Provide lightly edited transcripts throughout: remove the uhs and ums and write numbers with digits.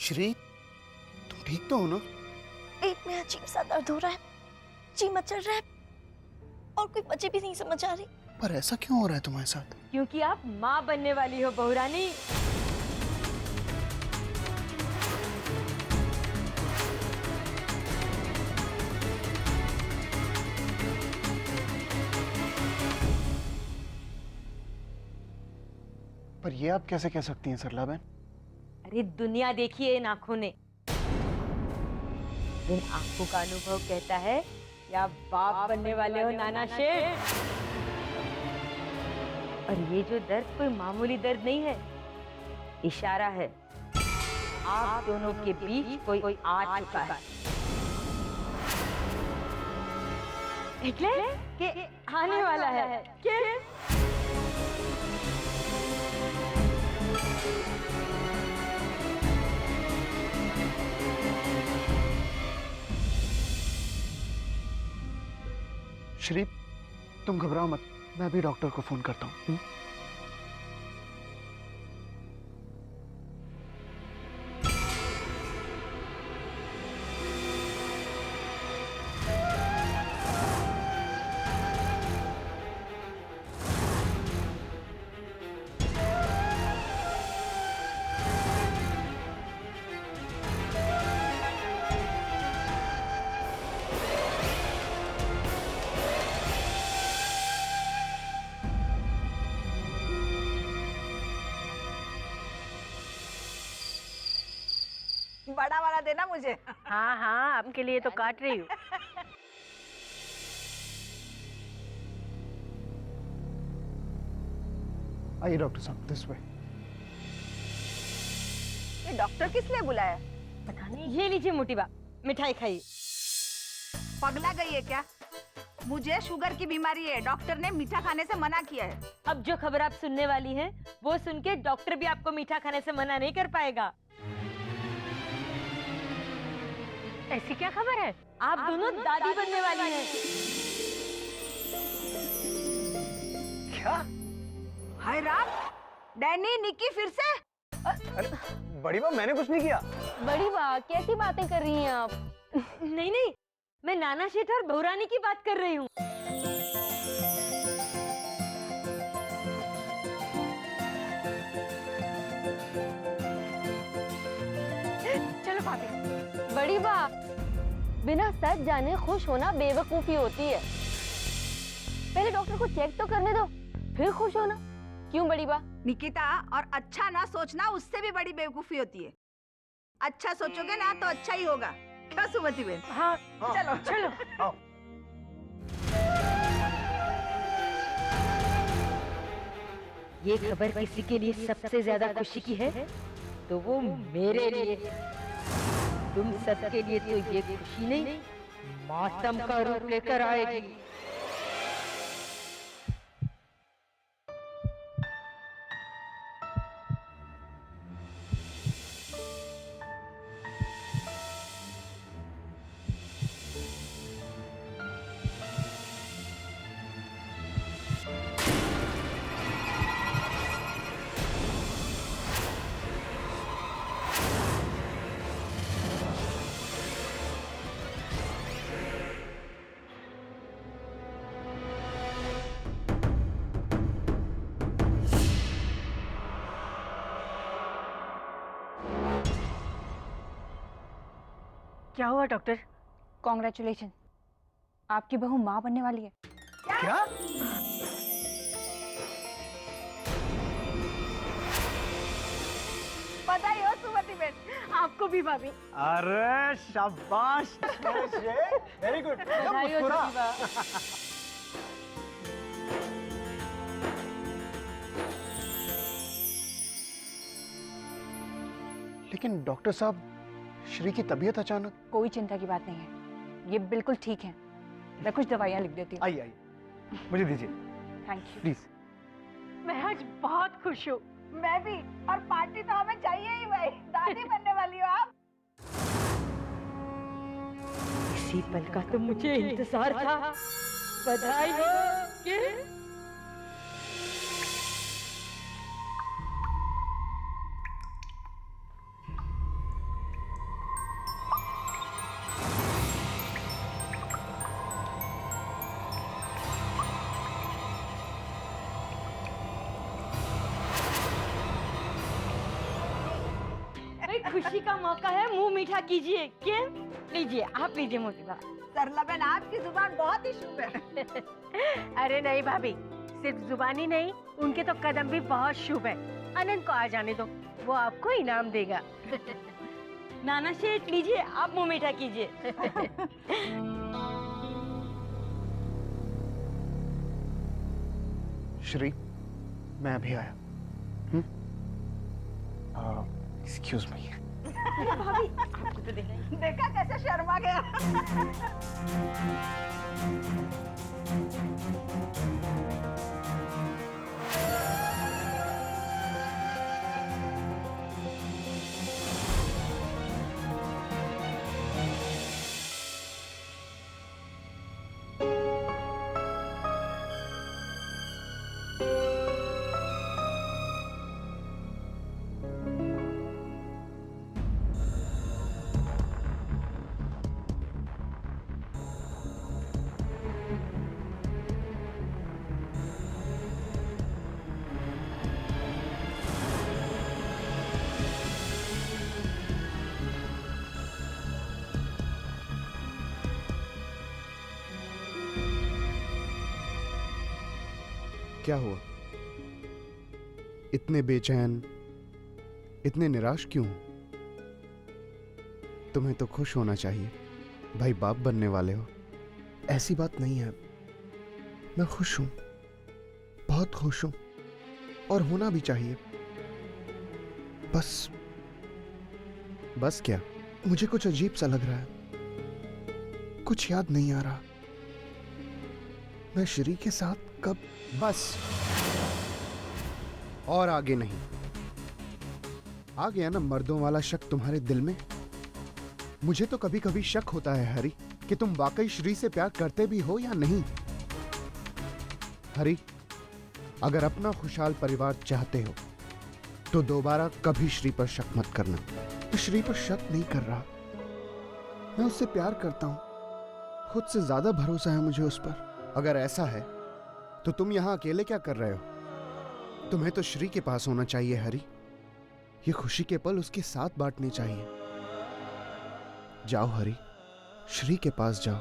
श्री, तुम ठीक तो हो ना? पेट में अजीब सा दर्द हो रहा है, जी मचल रहा है और कोई वजह भी नहीं समझ आ रही। पर ऐसा क्यों हो रहा है तुम्हारे साथ? क्योंकि आप माँ बनने वाली हो बहू रानी। पर ये आप कैसे कह सकती हैं सरला बहन? अरे दुनिया देखिए इन आंखों ने, इन आंखों का अनुभव कहता है कि आप बाप बनने वाले हो नाना शेठ। और ये जो दर्द कोई मामूली दर्द नहीं है, इशारा है आप दोनों के बीच कोई आ चुका है। निकले कि आने वाला है क्या? श्री, तुम घबराओ मत, मैं अभी डॉक्टर को फोन करता हूँ। बड़ा वाला देना मुझे। हाँ हाँ, आपके लिए तो काट रही हूँ। आइए डॉक्टर साहब, दिस वे। ये डॉक्टर किस लिए बुलाया? पता नहीं। ये लीजिए मोटी बा, मिठाई खाइए। पगला गई है क्या? मुझे शुगर की बीमारी है, डॉक्टर ने मीठा खाने से मना किया है। अब जो खबर आप सुनने वाली हैं, वो सुन के डॉक्टर भी आपको मीठा खाने से मना नहीं कर पाएगा। ऐसी क्या खबर है? आप दोनों दादी बनने वाली हैं। क्या? हाय राम, डैनी निक्की फिर से? अरे बड़ी माँ, मैंने कुछ नहीं किया। बड़ी वाह, कैसी बातें कर रही हैं आप? नहीं नहीं, मैं नाना शेठ और बहू रानी की बात कर रही हूँ। चलो भाभी। बड़ी वाह, बिना सच जाने खुश होना बेवकूफी होती है। पहले डॉक्टर को चेक तो करने दो, फिर खुश होना। क्यों बड़ी बा? निकिता, और अच्छा ना सोचना उससे भी बड़ी बेवकूफी होती है। अच्छा सोचोगे ना तो अच्छा ही होगा। क्या सुमति बहन? हाँ चलो चलो। आओ। ये खबर किसी के लिए सबसे ज्यादा खुशी की है तो वो मेरे लिए। तुम सबके लिए तो ये खुशी नहीं, मातम का रूप लेकर आएगी। क्या हुआ डॉक्टर? कॉन्ग्रेचुलेशन, आपकी बहू माँ बनने वाली है। क्या? बधाई हो सुमति बहन। आपको भी भाभी। अरे शाबाश, वेरी गुड। बधाई हो छोटी बा। लेकिन डॉक्टर साहब, श्री की तबीयत अचानक। कोई चिंता की बात नहीं है, ये बिल्कुल ठीक है। मैं कुछ दवाइयाँ लिख देती हूँ। आइए आइए, मुझे दीजिए थैंक यू। प्लीज। मैं आज बहुत खुश हूँ। मैं भी, और पार्टी तो हमें चाहिए ही भाई। दादी बनने वाली हो आप। इसी पल का तो मुझे इंतजार था। बधाई हो। खुशी का मौका है, मुंह मीठा कीजिए। क्या? लीजिए, आप लीजिए मोती बा। सरला बहन, आपकी जुबान बहुत ही शुभ है। अरे नहीं भाभी, सिर्फ जुबानी नहीं, उनके तो कदम भी बहुत शुभ है। अनंत को आ जाने दो, वो आपको इनाम देगा। नाना शेठ लीजिए, आप मुंह मीठा कीजिए। श्री, मैं अभी आया। Excuse me. भाभी, आपको तो देना ही। देखा कैसे शर्मा गया। क्या हुआ? इतने बेचैन, इतने निराश क्यों? तुम्हें तो खुश होना चाहिए, भाई बाप बनने वाले हो। ऐसी बात नहीं है, मैं खुश हूं, बहुत खुश हूं, और होना भी चाहिए। बस क्या? मुझे कुछ अजीब सा लग रहा है, कुछ याद नहीं आ रहा। मैं श्री के साथ कब? बस, और आगे नहीं। आ गया ना मर्दों वाला शक तुम्हारे दिल में। मुझे तो कभी कभी शक होता है हरी, कि तुम वाकई श्री से प्यार करते भी हो या नहीं। हरी, अगर अपना खुशहाल परिवार चाहते हो तो दोबारा कभी श्री पर शक मत करना। मैं श्री पर शक नहीं कर रहा, मैं उससे प्यार करता हूं। खुद से ज्यादा भरोसा है मुझे उस पर। अगर ऐसा है तो तुम यहां अकेले क्या कर रहे हो? तुम्हें तो श्री के पास होना चाहिए हरी। ये खुशी के पल उसके साथ बांटने चाहिए। जाओ हरी, श्री के पास जाओ।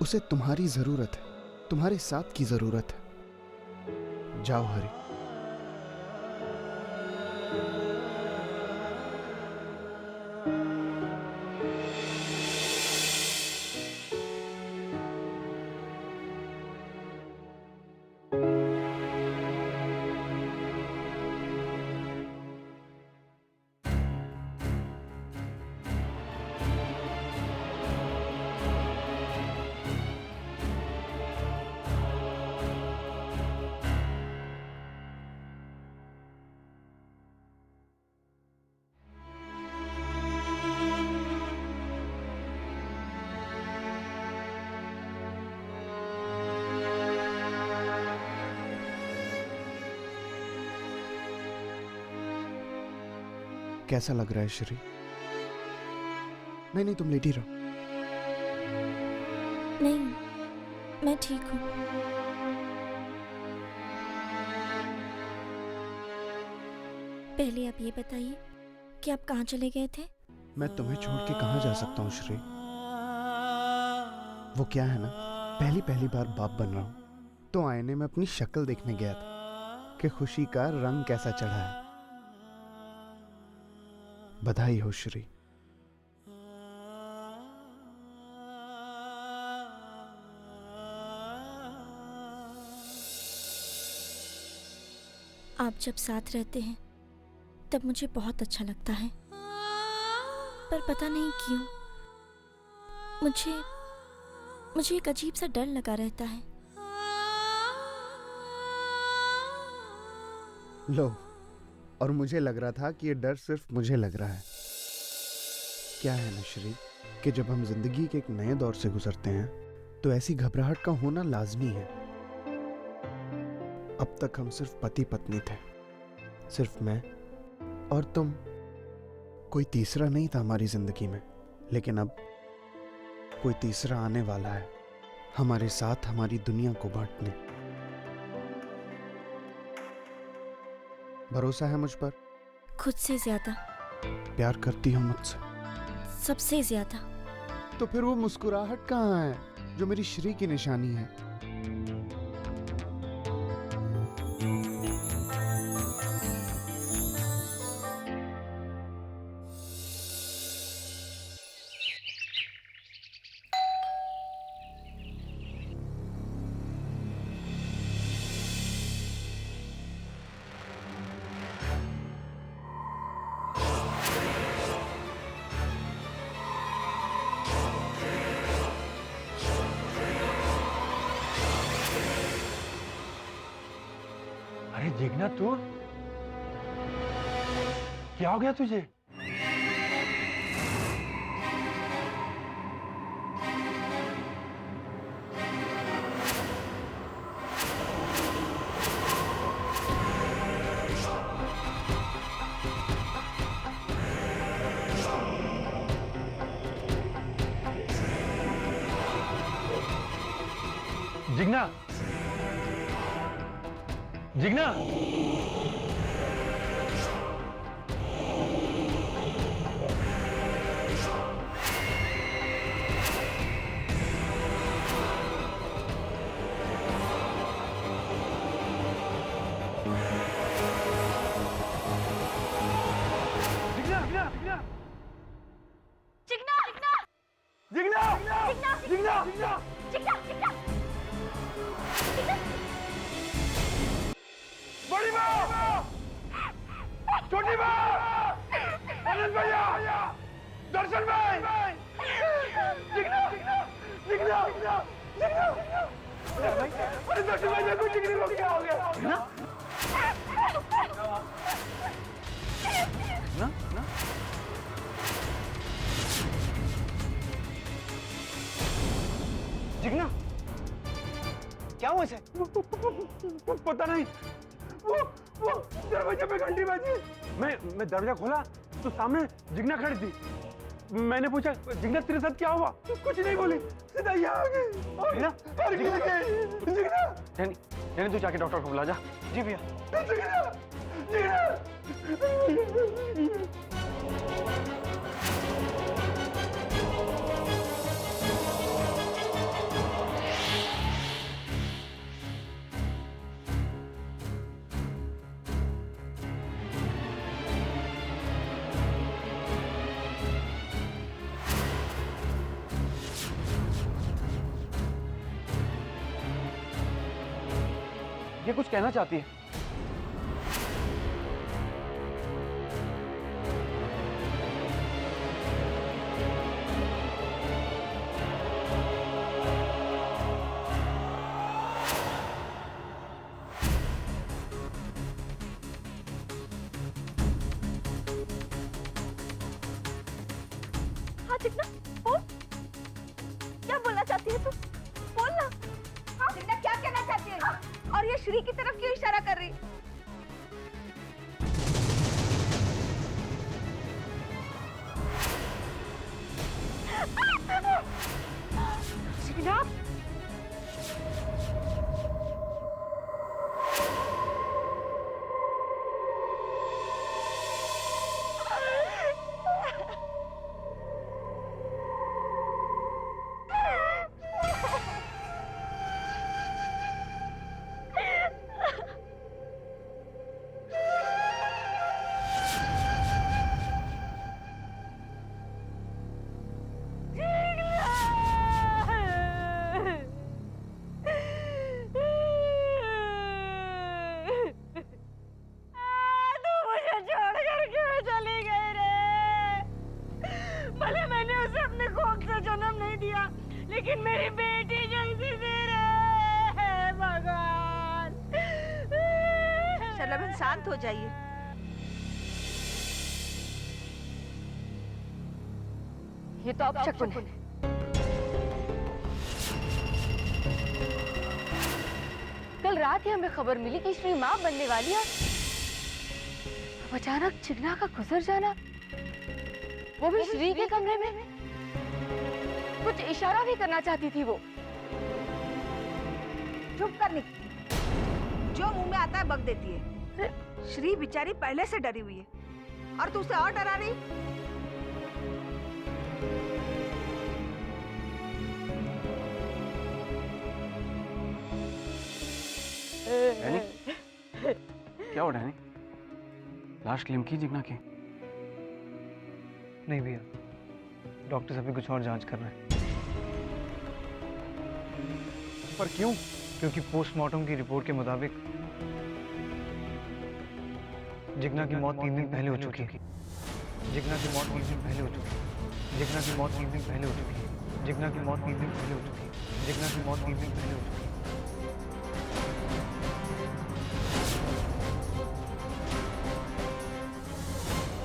उसे तुम्हारी जरूरत है, तुम्हारे साथ की जरूरत है। जाओ हरी। कैसा लग रहा है श्री? नहीं, तुम लेटी रहो। नहीं, मैं ठीक हूँ। पहले आप ये बताइए कि आप कहाँ चले गए थे? मैं तुम्हें छोड़ के कहाँ जा सकता हूँ श्री? वो क्या है ना, पहली बार बाप बन रहा हूँ, तो आईने में अपनी शक्ल देखने गया था कि खुशी का रंग कैसा चढ़ा है। बधाई हो श्री। आप जब साथ रहते हैं तब मुझे बहुत अच्छा लगता है, पर पता नहीं क्यों मुझे एक अजीब सा डर लगा रहता है। लो, और मुझे लग रहा था कि ये डर सिर्फ मुझे लग रहा है। क्या है ना श्री, कि जब हम जिंदगी के एक नए दौर से गुजरते हैं तो ऐसी घबराहट का होना लाजमी है। अब तक हम सिर्फ पति पत्नी थे, सिर्फ मैं और तुम। कोई तीसरा नहीं था हमारी जिंदगी में, लेकिन अब कोई तीसरा आने वाला है हमारे साथ हमारी दुनिया को बांटने। भरोसा है मुझ पर? खुद से ज्यादा। प्यार करती हो मुझसे? सबसे ज्यादा। तो फिर वो मुस्कुराहट कहाँ है जो मेरी श्री की निशानी है? अरे जिग्ना, तू क्या हो गया तुझे? जिग्ना, जिग्ना, बड़ी माँ, छोटी माँ, आनंद भैया, दर्शन भाई, जिग्ना, जिग्ना, जिग्ना, अरे दर्शन भाई देखो जिग्नी को क्या हो गया? ना? जिग्ना, क्या हुआ इसे? पता नहीं, वो दरवाजे पे घंटी बजी। मैं दरवाजा खोला तो सामने जिग्ना खड़ी थी। मैंने पूछा, जिग्ना तेरे साथ क्या हुआ? तो कुछ नहीं बोली, सीधा यहाँ आ गई। जिग्ना, तू जाके डॉक्टर को बुला जा। जी भैया। जिग्ना, जिग्ना। ये कुछ कहना चाहती है। हाँ जिग्ना, बोल, क्या बोलना चाहती है तू? बोल ना। हाँ जिग्ना, क्या कहना चाहती है? और ये श्री की तरफ क्यों इशारा कर रही? जिग्ना, लेकिन मेरी बेटी जैसी फिर है भगवान। शर्ला बहन शांत हो जाइए। ये तो अपशकुन है। कल रात ही हमें खबर मिली कि श्री माँ बनने वाली है। अब अचानक जिग्ना का गुजर जाना, वो भी श्री के कमरे में। कुछ इशारा भी करना चाहती थी वो। चुप कर निक। जो मुंह में आता है बक देती है। श्री बेचारी पहले से डरी हुई है और तू उसे और डरा रही। डैनी, क्या हो डैनी? लाश क्लेम की जिग्ना की? नहीं भैया, डॉक्टर्स अभी कुछ और जांच कर रहे हैं। पर क्यों? क्योंकि पोस्टमार्टम की रिपोर्ट के मुताबिक जिग्ना की मौत 3 दिन पहले हो चुकी है। जिग्ना की मौत 3 दिन पहले हो चुकी है। जिग्ना की मौत 3 दिन पहले हो चुकी है। जिग्ना की मौत 3 दिन पहले हो चुकी है। जिग्ना की मौत 3 दिन पहले हो चुकी है।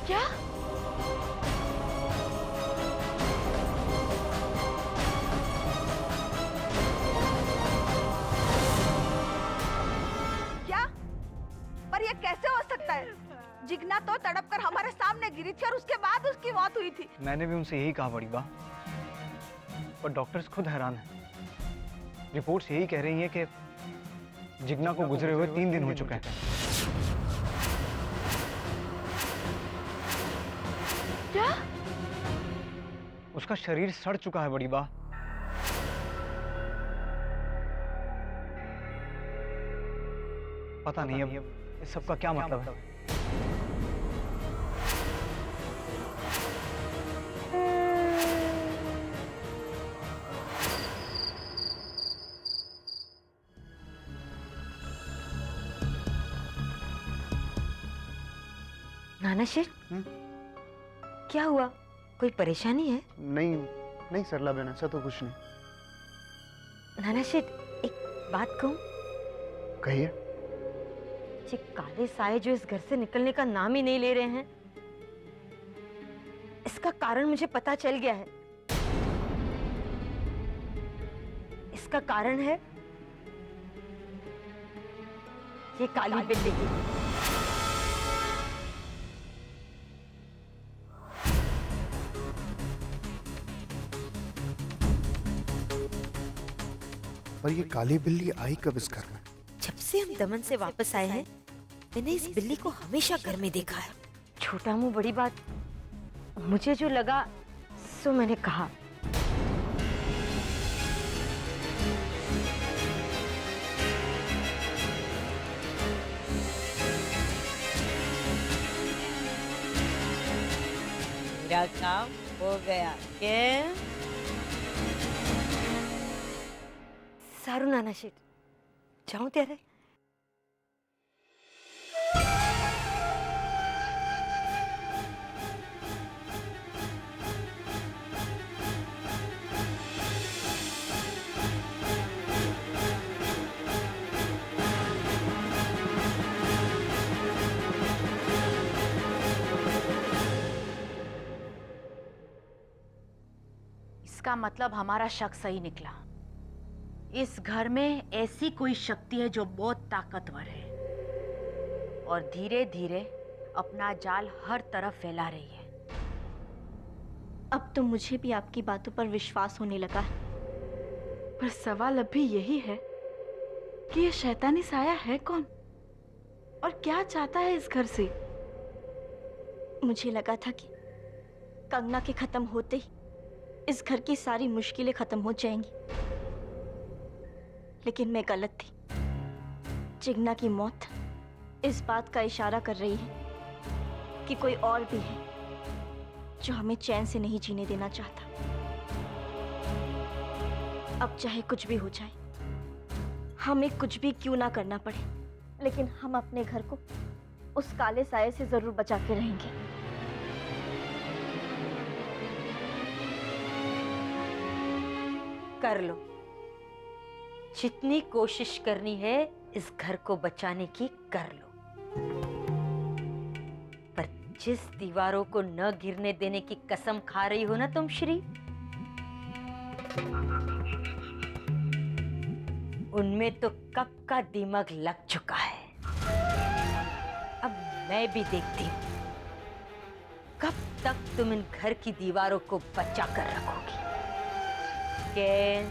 क्या? क्या? पर ये कैसे हो सकता है? जिग्ना तो तड़प कर हमारे सामने गिरी थी और उसके बाद उसकी मौत हुई थी। मैंने भी उनसे यही कहा बड़ी बा, पर डॉक्टर्स खुद हैरान हैं। रिपोर्ट्स यही कह रही हैं कि जिग्ना को गुजरे हुए 3 दिन हो चुके हैं। क्या? उसका शरीर सड़ चुका है बड़ी बा। पता नहीं अब इस सब का क्या मतलब है। नाना शेठ, क्या हुआ? कोई परेशानी है? नहीं नहीं सरला बहन, ऐसा तो कुछ नहीं। नाना शेठ, एक बात कहूं? कहिए। ये काले साए जो इस घर से निकलने का नाम ही नहीं ले रहे हैं, इसका कारण मुझे पता चल गया है। इसका कारण है ये काली बिल्ली। और ये काली बिल्ली आई कब इस घर में? जब से हम दमन से वापस आए हैं, मैंने इस बिल्ली को हमेशा घर में देखा है। छोटा मुंह बड़ी बात, मुझे जो लगा सो मैंने कहा। मेरा काम हो गया। क्या? सारू नाना शेठ, जाऊं तेरे? इसका मतलब हमारा शक सही निकला। इस घर में ऐसी कोई शक्ति है जो बहुत ताकतवर है और धीरे धीरे अपना जाल हर तरफ फैला रही है। अब तो मुझे भी आपकी बातों पर विश्वास होने लगा है। पर सवाल अब भी यही है कि ये शैतानी साया है कौन और क्या चाहता है इस घर से? मुझे लगा था कि कंगना के खत्म होते ही इस घर की सारी मुश्किलें खत्म हो जाएंगी, लेकिन मैं गलत थी। जिग्ना की मौत इस बात का इशारा कर रही है कि कोई और भी है जो हमें चैन से नहीं जीने देना चाहता। अब चाहे कुछ भी हो जाए, हमें कुछ भी क्यों ना करना पड़े, लेकिन हम अपने घर को उस काले साये से जरूर बचा के रहेंगे। कर लो, जितनी कोशिश करनी है इस घर को बचाने की कर लो, पर जिस दीवारों को न गिरने देने की कसम खा रही हो ना तुम श्री, उनमें तो कब का दिमाग लग चुका है। अब मैं भी देखती हूं कब तक तुम इन घर की दीवारों को बचा कर रखोगी। कैन